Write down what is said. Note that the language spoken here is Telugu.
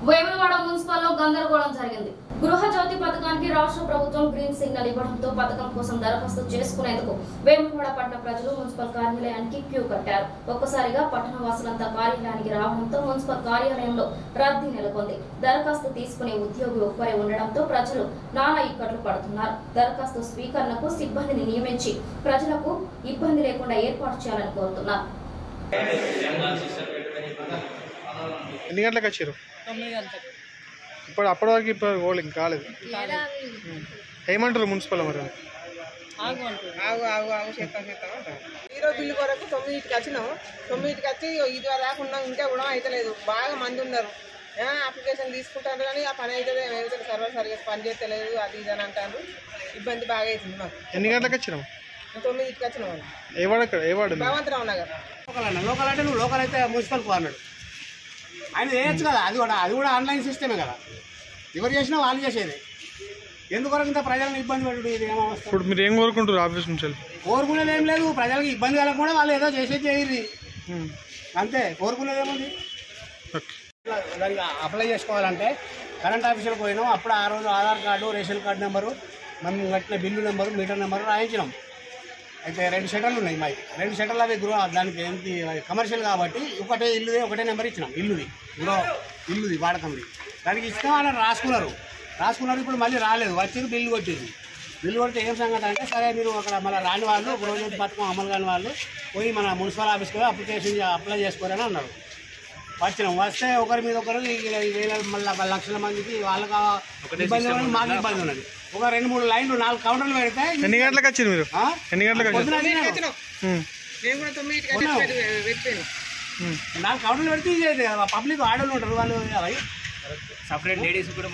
వేములవాడ మున్సిపల్లో గందరగోళం జరిగింది. గృహజ్యోతి పథకానికి రాష్ట్ర ప్రభుత్వం గ్రీన్ సిగ్నల్ ఇవ్వడంతో పథకం కోసం దరఖాస్తు చేసుకునేందుకు వేములవాడ పట్టణ ప్రజలు మున్సిపల్ కార్యాలయానికి క్యూ కట్టారు. ఒక్కసారిగా పట్టణ వాసులంతా కార్యాలయానికి రావడంతో మున్సిపల్ కార్యాలయంలో రద్దీ నెలకొంది. దరఖాస్తు తీసుకునే ఉద్యోగి ఒక్కరే ఉండడంతో ప్రజలు నానా ఇక్కట్లు పడుతున్నారు. దరఖాస్తు స్వీకరణకు సిబ్బందిని నియమించి ప్రజలకు ఇబ్బంది లేకుండా ఏర్పాటు చేయాలని కోరుతున్నారు. ఎన్ని గంటలకు వచ్చారు? ఇప్పుడు అప్పటి వరకు ఇప్పుడు ఓలింగ్ కాలేదు. ఏమంటారు మున్సిపల్ మరి? ఈరోజు బిల్లు కొరకు 9కి వచ్చినాము. 9కి వచ్చి ఇది దాకా ఉన్నాం, ఇంకా కూడా అవుతలేదు. బాగా మంది ఉన్నారు. అప్లికేషన్ తీసుకుంటారు కానీ ఆ పని అయితే సర్వర్ సరిగ్గా పని చేస్తలేదు, అది ఇది అని అంటారు. ఇబ్బంది బాగా అవుతుంది మాకు. ఎన్ని గంటలకు వచ్చినాము? 9కి వచ్చినాము. భగవంతరావు నగర్. లోకల్ అంటే నువ్వు లోకల్ అయితే మున్సిపల్ అన్నాడు ఆయన చేయొచ్చు కదా. అది కూడా ఆన్లైన్ సిస్టమే కదా. ఎవరు చేసినా వాళ్ళు చేసేది. ఎందుకొరకు ఇంత ప్రజలను ఇబ్బంది పెట్టుడు? ఇది ఏమవస్థ? ఇప్పుడు మీరు ఏం కోరుకుంటారు ఆఫీస్ నుంచి? కోరుకునేది ఏం లేదు. ప్రజలకు ఇబ్బంది కలగకుండా వాళ్ళు ఏదో చేసేది చేయరు అంతే. కోరుకునేది ఏముంది? దానికి అప్లై చేసుకోవాలంటే కరెంట్ ఆఫీసులకు పోయినాం. అప్పుడు ఆ రోజు Aadhaar card, ration card number, మనం కట్టిన బిల్లు నెంబరు, మీటర్ నెంబరు రాయించినాం. అయితే 2 షటర్లు ఉన్నాయి మాకు. 2 షటర్లు అవి దానికి ఏంటి కమర్షియల్ కాబట్టి ఒకటే ఇల్లుది ఒకటే నెంబర్ ఇచ్చినాం. ఇల్లుది వాడకంది దానికి ఇచ్చినాం. అలా రాసుకున్నారు. ఇప్పుడు మళ్ళీ రాలేదు. వచ్చి బిల్లు కొట్టింది. బిల్లు కొడితే ఏం సంగతి అంటే, సరే మీరు అక్కడ మళ్ళీ రాని వాళ్ళు, గృహజ్యోతి పథకం అమలు కాని వాళ్ళు పోయి మన మున్సిపల్ ఆఫీస్కి అప్లై చేసుకోరని అన్నారు. వచ్చినాం. వస్తే ఒకరి మీద ఒకరు మళ్ళీ లక్షల మందికి వాళ్ళకి ఇబ్బంది ఉన్నది, మాకు ఇబ్బంది ఉన్నది. ఒక 2-3 లైన్లు 4 కౌంటర్లు పెడితే. ఎన్ని గంటలకు వచ్చారు మీరు? ఎన్ని గంటలకు 4 కౌంటర్లు పెడితే పబ్లిక్ ఆడోళ్ళు ఉంటారు. వాళ్ళు సపరేట్ లేడీస్ కూడా